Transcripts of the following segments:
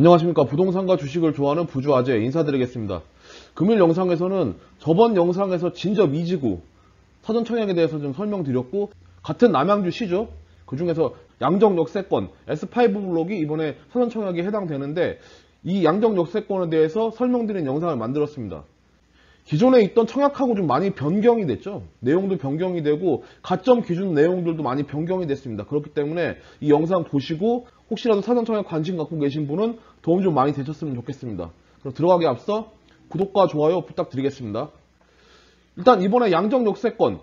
안녕하십니까. 부동산과 주식을 좋아하는 부주아재 인사드리겠습니다. 금일 영상에서는 저번 영상에서 진접 이지구 사전 청약에 대해서 좀 설명드렸고, 같은 남양주 시죠. 그 중에서 양정 역세권 S5 블록이 이번에 사전 청약에 해당되는데, 이 양정 역세권에 대해서 설명드린 영상을 만들었습니다. 기존에 있던 청약하고 좀 많이 변경이 됐죠. 내용도 변경이 되고 가점 기준 내용들도 많이 변경이 됐습니다. 그렇기 때문에 이 영상 보시고 혹시라도 사전 청약 관심 갖고 계신 분은 도움 좀 많이 되셨으면 좋겠습니다. 그럼 들어가기 앞서 구독과 좋아요 부탁드리겠습니다. 일단 이번에 양정 역세권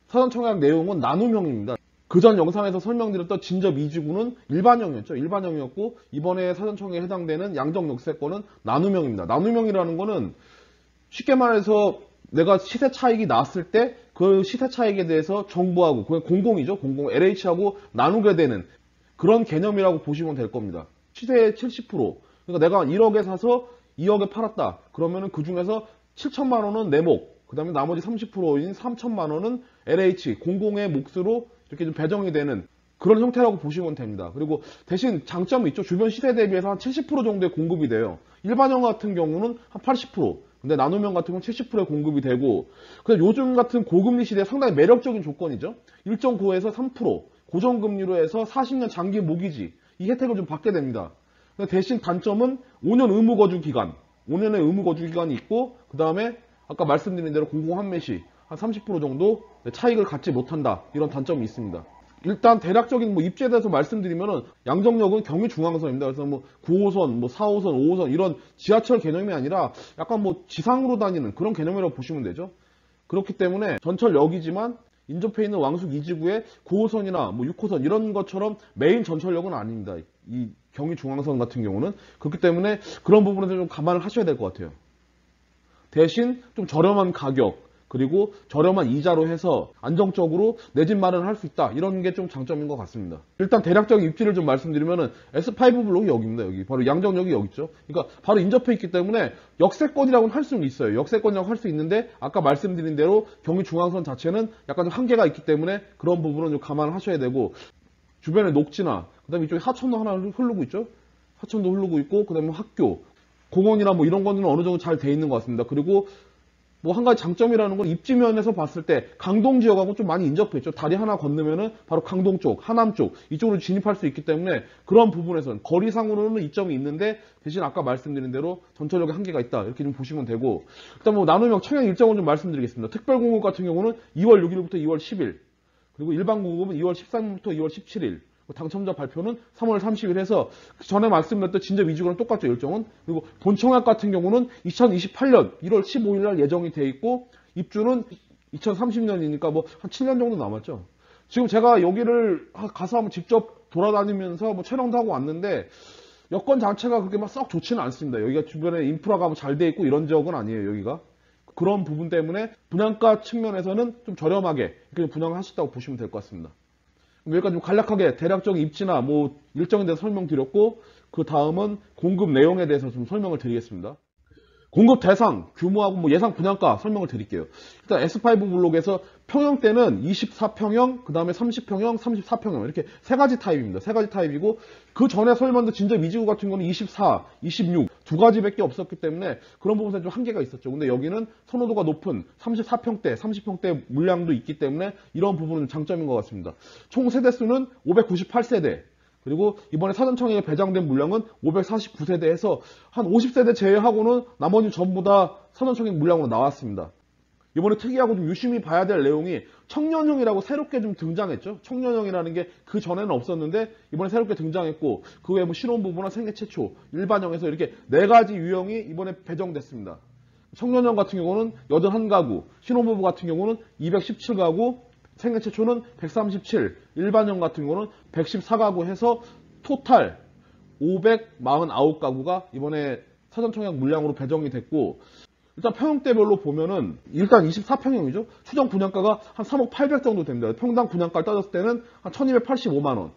사전 청약 내용은 나눔형입니다. 그전 영상에서 설명드렸던 진접 이지구는 일반형이었죠. 일반형이었고, 이번에 사전 청약에 해당되는 양정 역세권은 나눔형입니다. 나눔형이라는 거는 쉽게 말해서 내가 시세 차익이 났을 때 그 시세 차익에 대해서 정부하고, 그게 공공이죠. 공공 LH하고 나누게 되는 그런 개념이라고 보시면 될 겁니다. 시세의 70%. 그러니까 내가 1억에 사서 2억에 팔았다. 그러면은 그 중에서 7천만 원은 내 몫, 그 다음에 나머지 30%인 3천만 원은 LH, 공공의 몫으로 이렇게 좀 배정이 되는 그런 형태라고 보시면 됩니다. 그리고 대신 장점이 있죠. 주변 시세 대비해서 한 70% 정도의 공급이 돼요. 일반형 같은 경우는 한 80%. 근데 나눔형 같은 경우는 70%의 공급이 되고, 그래서 요즘 같은 고금리 시대에 상당히 매력적인 조건이죠. 1.9에서 3%, 고정금리로 해서 40년 장기 모기지, 이 혜택을 좀 받게 됩니다. 대신 단점은 5년 의무 거주 기간, 5년의 의무 거주 기간이 있고, 그 다음에 아까 말씀드린 대로 공공 환매시 한 30% 정도 차익을 갖지 못한다, 이런 단점이 있습니다. 일단 대략적인 입지에 대해서 말씀드리면은 양정역은 경의중앙선입니다. 그래서 9호선, 4호선, 5호선 이런 지하철 개념이 아니라 약간 지상으로 다니는 그런 개념이라고 보시면 되죠. 그렇기 때문에 전철역이지만 인접해 있는 왕숙 이지구의 9호선이나 6호선 이런 것처럼 메인 전철역은 아닙니다. 이 경의중앙선 같은 경우는. 그렇기 때문에 그런 부분에서 좀 감안을 하셔야 될 것 같아요. 대신 좀 저렴한 가격, 그리고 저렴한 이자로 해서 안정적으로 내 집 마련을 할 수 있다, 이런 게 좀 장점인 것 같습니다. 일단 대략적인 입지를 좀 말씀드리면은 S5 블록이 여기입니다. 여기 바로 양정역이 여기 있죠. 그러니까 바로 인접해 있기 때문에 역세권이라고는 할 수는 있어요. 역세권이라고 할 수 있는데, 아까 말씀드린 대로 경의중앙선 자체는 약간 좀 한계가 있기 때문에 그런 부분은 좀 감안을 하셔야 되고, 주변에 녹지나 그다음에 이쪽에 하천도 하나 흐르고 있죠. 하천도 흐르고 있고, 그다음에 학교, 공원이나 이런 거는 어느 정도 잘 돼 있는 것 같습니다. 그리고 한 가지 장점이라는 건 입지면에서 봤을 때 강동 지역하고 좀 많이 인접해 있죠. 다리 하나 건너면은 바로 강동 쪽, 하남 쪽 이쪽으로 진입할 수 있기 때문에 그런 부분에서는 거리상으로는 이점이 있는데, 대신 아까 말씀드린 대로 전철역에 한계가 있다, 이렇게 좀 보시면 되고, 일단 나눔형 청약 일정을 좀 말씀드리겠습니다. 특별공급 같은 경우는 2월 6일부터 2월 10일, 그리고 일반 공급은 2월 13일부터 2월 17일, 당첨자 발표는 3월 30일 해서 전에 말씀드렸던 진접 이지구랑 똑같죠, 일정은. 그리고 본청약 같은 경우는 2028년 1월 15일 날 예정이 돼 있고, 입주는 2030년이니까 한 7년 정도 남았죠. 지금 제가 여기를 가서 한번 직접 돌아다니면서 촬영도 하고 왔는데, 여건 자체가 그렇게 썩 좋지는 않습니다. 여기가 주변에 인프라가 잘 돼 있고 이런 지역은 아니에요, 여기가. 그런 부분 때문에 분양가 측면에서는 좀 저렴하게 이렇게 분양을 하셨다고 보시면 될 것 같습니다. 여기까지 간략하게 대략적인 입지나 일정에 대해서 설명드렸고, 그 다음은 공급 내용에 대해서 좀 설명을 드리겠습니다. 공급 대상, 규모하고 예상 분양가 설명을 드릴게요. 일단 S5 블록에서 평형대는 24평형, 그 다음에 30평형, 34평형 이렇게 세 가지 타입입니다. 세 가지 타입이고, 그 전에 설명드린 진접 이지구 같은 경우는 24, 26 두 가지밖에 없었기 때문에 그런 부분에서 좀 한계가 있었죠. 근데 여기는 선호도가 높은 34평대, 30평대 물량도 있기 때문에 이런 부분은 장점인 것 같습니다. 총 세대수는 598세대. 그리고 이번에 사전 청약에 배정된 물량은 549세대 해서 한 50세대 제외하고는 나머지 전부 다 사전 청약 물량으로 나왔습니다. 이번에 특이하고 좀 유심히 봐야 될 내용이 청년형이라고 새롭게 좀 등장했죠. 청년형이라는 게 그 전에는 없었는데 이번에 새롭게 등장했고, 그 외에 신혼부부나 생애 최초, 일반형에서 이렇게 네 가지 유형이 이번에 배정됐습니다. 청년형 같은 경우는 81가구, 신혼부부 같은 경우는 217가구, 생애 최초는 137, 일반형 같은 경우는 114가구 해서 토탈 549가구가 이번에 사전 청약 물량으로 배정이 됐고, 일단 평형대별로 보면은 일단 24평형이죠. 추정 분양가가 한 3억 800 정도 됩니다. 평당 분양가를 따졌을 때는 한 1285만 원.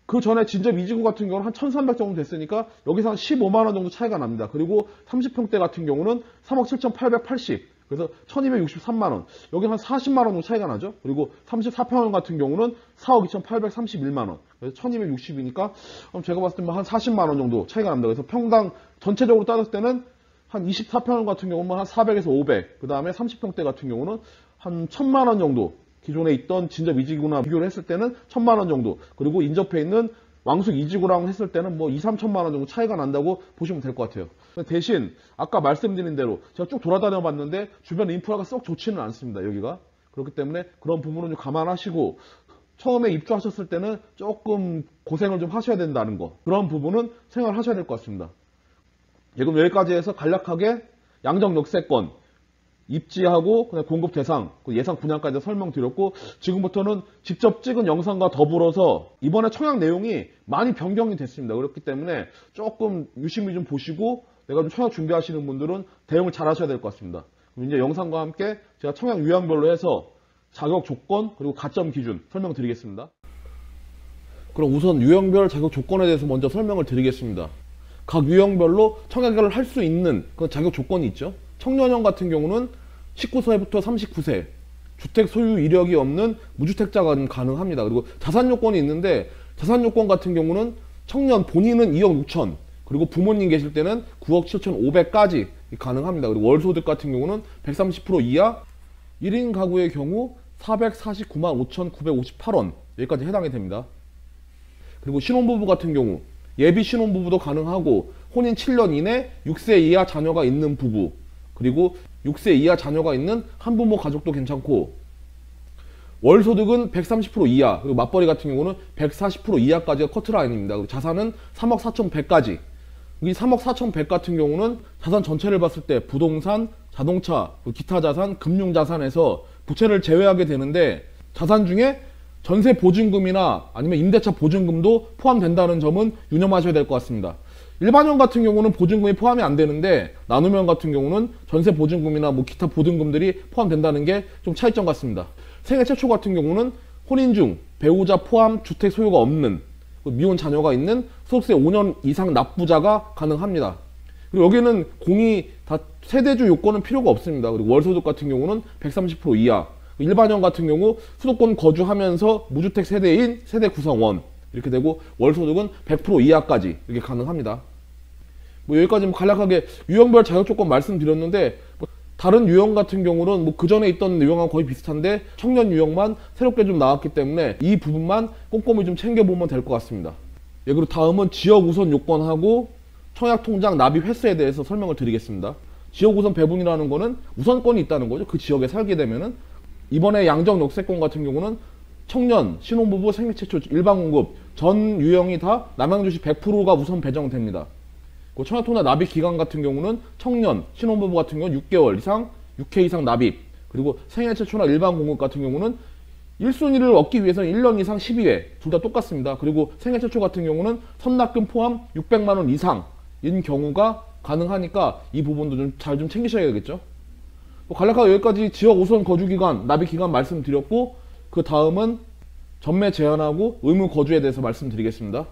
그 전에 진접 이지구 같은 경우는 한 1300 정도 됐으니까 여기서 한 15만 원 정도 차이가 납니다. 그리고 30평대 같은 경우는 3억 7880. 그래서 1263만 원. 여기 한 40만 원 정도 차이가 나죠. 그리고 34평형 같은 경우는 4억 2831만 원. 그래서 1260이니까 제가 봤을 때 한 40만 원 정도 차이가 납니다. 그래서 평당 전체적으로 따졌을 때는 한 24평형 같은 경우는 한 400에서 500. 그 다음에 30평대 같은 경우는 한 1000만 원 정도. 기존에 있던 진접 2지구나 비교를 했을 때는 1000만 원 정도. 그리고 인접해 있는 왕숙 2지구랑 했을 때는 뭐 2, 3천만 원 정도 차이가 난다고 보시면 될 것 같아요. 대신 아까 말씀드린 대로 제가 쭉 돌아다녀 봤는데 주변 인프라가 썩 좋지는 않습니다. 여기가. 그렇기 때문에 그런 부분은 좀 감안하시고 처음에 입주하셨을 때는 조금 고생을 좀 하셔야 된다는 거. 그런 부분은 생각하셔야 될 것 같습니다. 예, 그럼 여기까지 해서 간략하게 양정 역세권 입지하고 그냥 공급 대상, 예상 분양까지 설명드렸고 지금부터는 직접 찍은 영상과 더불어서 이번에 청약 내용이 많이 변경이 됐습니다. 그렇기 때문에 조금 유심히 좀 보시고 내가 좀 청약 준비하시는 분들은 대응을 잘 하셔야 될 것 같습니다. 그럼 이제 영상과 함께 제가 청약 유형별로 해서 자격 조건 그리고 가점 기준 설명드리겠습니다. 그럼 우선 유형별 자격 조건에 대해서 먼저 설명을 드리겠습니다. 각 유형별로 청약을 할 수 있는 그 자격 조건이 있죠. 청년형 같은 경우는 19세부터 39세, 주택 소유 이력이 없는 무주택자가 가능합니다. 그리고 자산 요건이 있는데 자산 요건 같은 경우는 청년 본인은 2억 6천, 그리고 부모님 계실 때는 9억 7,500까지 가능합니다. 그리고 월소득 같은 경우는 130% 이하, 1인 가구의 경우 449만 5,958원 여기까지 해당이 됩니다. 그리고 신혼부부 같은 경우 예비 신혼부부도 가능하고 혼인 7년 이내 6세 이하 자녀가 있는 부부, 그리고 6세 이하 자녀가 있는 한부모 가족도 괜찮고, 월소득은 130% 이하, 그리고 맞벌이 같은 경우는 140% 이하까지가 커트라인입니다. 그리고 자산은 3억 4,100까지. 이 3억 4,100 같은 경우는 자산 전체를 봤을 때 부동산, 자동차, 기타 자산, 금융자산에서 부채를 제외하게 되는데 자산 중에 전세 보증금이나 아니면 임대차 보증금도 포함된다는 점은 유념하셔야 될 것 같습니다. 일반형 같은 경우는 보증금이 포함이 안 되는데 나눔형 같은 경우는 전세 보증금이나 뭐 기타 보증금들이 포함된다는 게 좀 차이점 같습니다. 생애 최초 같은 경우는 혼인 중 배우자 포함 주택 소유가 없는 미혼 자녀가 있는 소득세 5년 이상 납부자가 가능합니다. 그리고 여기는 공이 다 세대주 요건은 필요가 없습니다. 그리고 월소득 같은 경우는 130% 이하, 일반형 같은 경우 수도권 거주하면서 무주택 세대인 세대 구성원 이렇게 되고 월소득은 100% 이하까지 이렇게 가능합니다. 뭐 여기까지 간략하게 유형별 자격 조건 말씀드렸는데 다른 유형 같은 경우는 뭐 그전에 있던 유형과 거의 비슷한데 청년 유형만 새롭게 좀 나왔기 때문에 이 부분만 꼼꼼히 좀 챙겨보면 될 것 같습니다. 예, 그리고 다음은 지역 우선 요건하고 청약 통장 납입 횟수에 대해서 설명을 드리겠습니다. 지역 우선 배분이라는 거는 우선권이 있다는 거죠. 그 지역에 살게 되면은 이번에 양정 역세권 같은 경우는 청년, 신혼부부, 생애 최초, 일반 공급 전 유형이 다 남양주시 100%가 우선 배정됩니다. 청약통장 납입 기간 같은 경우는 청년, 신혼부부 같은 경우는 6개월 이상, 6회 이상 납입, 그리고 생애 최초나 일반 공급 같은 경우는 1순위를 얻기 위해서는 1년 이상 12회 둘 다 똑같습니다. 그리고 생애 최초 같은 경우는 선납금 포함 600만 원 이상인 경우가 가능하니까 이 부분도 좀 잘 좀 챙기셔야겠죠. 간략하게 여기까지 지역 우선 거주기간, 납입 기간 말씀드렸고 그 다음은 전매 제한하고 의무 거주에 대해서 말씀드리겠습니다.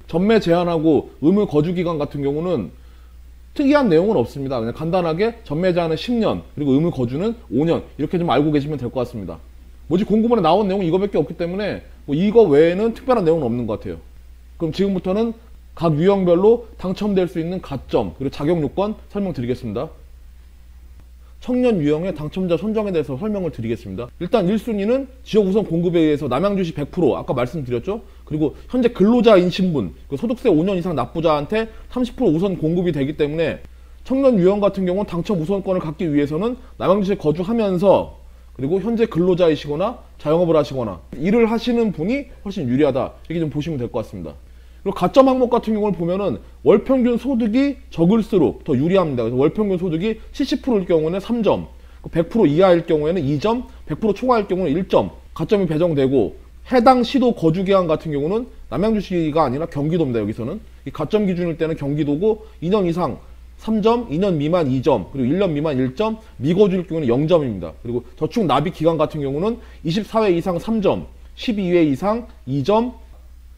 전매 제한하고 의무 거주 기간 같은 경우는 특이한 내용은 없습니다. 그냥 간단하게 전매 제한은 10년, 그리고 의무 거주는 5년 이렇게 좀 알고 계시면 될 것 같습니다. 뭐지 공고문에 나온 내용이 이거밖에 없기 때문에 뭐 이거 외에는 특별한 내용은 없는 것 같아요. 그럼 지금부터는 각 유형별로 당첨될 수 있는 가점 그리고 자격 요건 설명드리겠습니다. 청년 유형의 당첨자 선정에 대해서 설명을 드리겠습니다. 일단 1순위는 지역 우선 공급에 의해서 남양주시 100% 아까 말씀드렸죠. 그리고 현재 근로자인 신분, 소득세 5년 이상 납부자한테 30% 우선 공급이 되기 때문에 청년 유형 같은 경우는 당첨 우선권을 갖기 위해서는 남양주시에 거주하면서 그리고 현재 근로자이시거나 자영업을 하시거나 일을 하시는 분이 훨씬 유리하다 이렇게 좀 보시면 될 것 같습니다. 그리고 가점 항목 같은 경우를 보면은 월평균 소득이 적을수록 더 유리합니다. 그래서 월평균 소득이 70%일 경우는 3점, 100% 이하일 경우에는 2점, 100% 초과일 경우는 1점 가점이 배정되고 해당 시도 거주기간 같은 경우는 남양주시가 아니라 경기도입니다. 여기서는 이 가점 기준일 때는 경기도고 2년 이상 3점, 2년 미만 2점, 그리고 1년 미만 1점, 미거주일 경우는 0점입니다. 그리고 저축 납입 기간 같은 경우는 24회 이상 3점, 12회 이상 2점,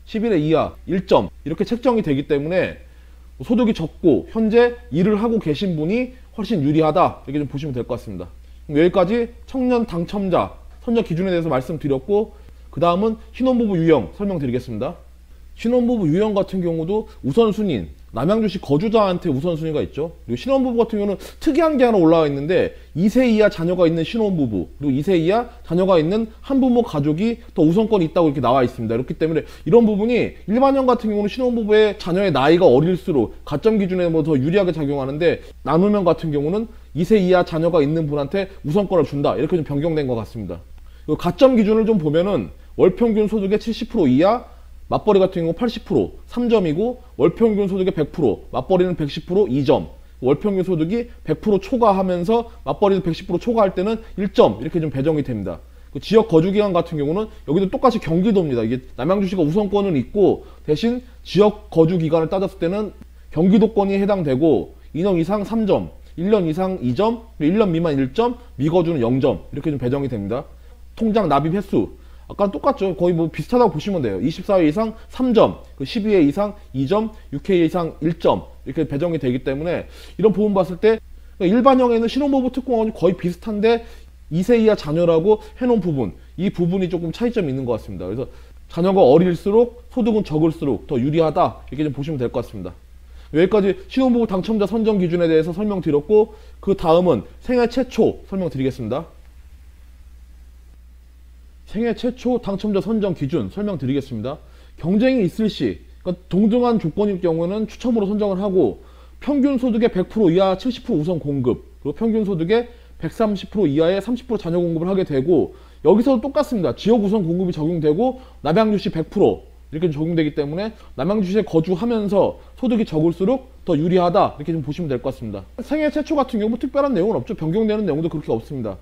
11회 이하 1점 이렇게 책정이 되기 때문에 소득이 적고 현재 일을 하고 계신 분이 훨씬 유리하다 이렇게 좀 보시면 될 것 같습니다. 여기까지 청년 당첨자 선정 기준에 대해서 말씀드렸고, 그 다음은 신혼부부 유형 설명드리겠습니다. 신혼부부 유형 같은 경우도 우선순위인 남양주시 거주자한테 우선순위가 있죠. 그리고 신혼부부 같은 경우는 특이한 게 하나 올라와 있는데 2세 이하 자녀가 있는 신혼부부, 그리고 2세 이하 자녀가 있는 한부모 가족이 더 우선권이 있다고 이렇게 나와 있습니다. 그렇기 때문에 이런 부분이 일반형 같은 경우는 신혼부부의 자녀의 나이가 어릴수록 가점 기준에 뭐 더 유리하게 작용하는데, 나누면 같은 경우는 2세 이하 자녀가 있는 분한테 우선권을 준다, 이렇게 좀 변경된 것 같습니다. 가점 기준을 좀 보면은 월평균 소득의 70% 이하, 맞벌이 같은 경우 80% 3점이고, 월평균 소득의 100% 맞벌이는 110% 2점, 월평균 소득이 100% 초과하면서 맞벌이도 110% 초과할 때는 1점, 이렇게 좀 배정이 됩니다. 지역 거주기간 같은 경우는 여기도 똑같이 경기도입니다. 이게 남양주시가 우선권은 있고, 대신 지역 거주기간을 따졌을 때는 경기도권이 해당되고, 2년 이상 3점, 1년 이상 2점, 1년 미만 1점, 미거주는 0점, 이렇게 좀 배정이 됩니다. 통장 납입 횟수 아까랑 똑같죠. 거의 뭐 비슷하다고 보시면 돼요. 24회 이상 3점, 12회 이상 2점, 6회 이상 1점, 이렇게 배정이 되기 때문에 이런 부분 봤을 때 일반형에는 신혼부부 특공하고 거의 비슷한데 2세 이하 자녀라고 해놓은 부분, 이 부분이 조금 차이점이 있는 것 같습니다. 그래서 자녀가 어릴수록 소득은 적을수록 더 유리하다, 이렇게 좀 보시면 될 것 같습니다. 여기까지 신혼부부 당첨자 선정 기준에 대해서 설명드렸고, 그 다음은 생애 최초 설명드리겠습니다. 생애 최초 당첨자 선정 기준 설명드리겠습니다. 경쟁이 있을 시, 그러니까 동등한 조건일 경우는 추첨으로 선정을 하고, 평균 소득의 100% 이하 70% 우선 공급, 그리고 평균 소득의 130% 이하의 30% 자녀 공급을 하게 되고, 여기서도 똑같습니다. 지역 우선 공급이 적용되고 남양주시 100% 이렇게 적용되기 때문에 남양주시에 거주하면서 소득이 적을수록 더 유리하다, 이렇게 좀 보시면 될 것 같습니다. 생애 최초 같은 경우 특별한 내용은 없죠. 변경되는 내용도 그렇게 없습니다.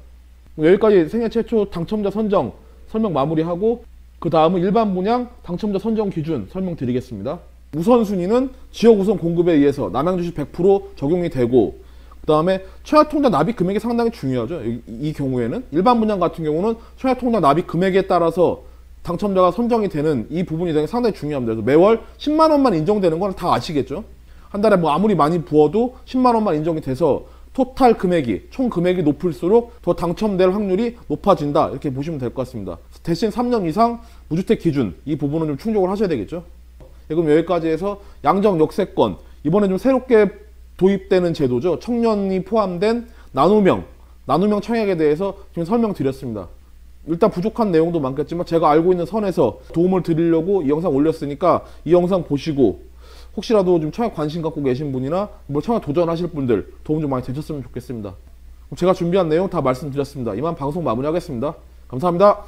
여기까지 생애 최초 당첨자 선정 설명 마무리하고, 그 다음은 일반 분양 당첨자 선정 기준 설명드리겠습니다. 우선순위는 지역 우선 공급에 의해서 남양주시 100% 적용이 되고, 그 다음에 청약통장 납입 금액이 상당히 중요하죠. 이 경우에는 일반 분양 같은 경우는 청약통장 납입 금액에 따라서 당첨자가 선정이 되는 이 부분이 상당히 중요합니다. 그래서 매월 10만 원만 인정되는 건 다 아시겠죠. 한 달에 뭐 아무리 많이 부어도 10만 원만 인정이 돼서 토탈 금액이, 총 금액이 높을수록 더 당첨될 확률이 높아진다, 이렇게 보시면 될 것 같습니다. 대신 3년 이상 무주택 기준, 이 부분은 좀 충족을 하셔야 되겠죠. 네, 그럼 여기까지 해서 양정 역세권, 이번에 좀 새롭게 도입되는 제도죠. 청년이 포함된 나누명 청약에 대해서 지금 설명드렸습니다. 일단 부족한 내용도 많겠지만 제가 알고 있는 선에서 도움을 드리려고 이 영상 올렸으니까 이 영상 보시고 혹시라도 좀 청약 관심 갖고 계신 분이나 뭐 청약 도전하실 분들 도움 좀 많이 되셨으면 좋겠습니다. 제가 준비한 내용 다 말씀드렸습니다. 이만 방송 마무리하겠습니다. 감사합니다.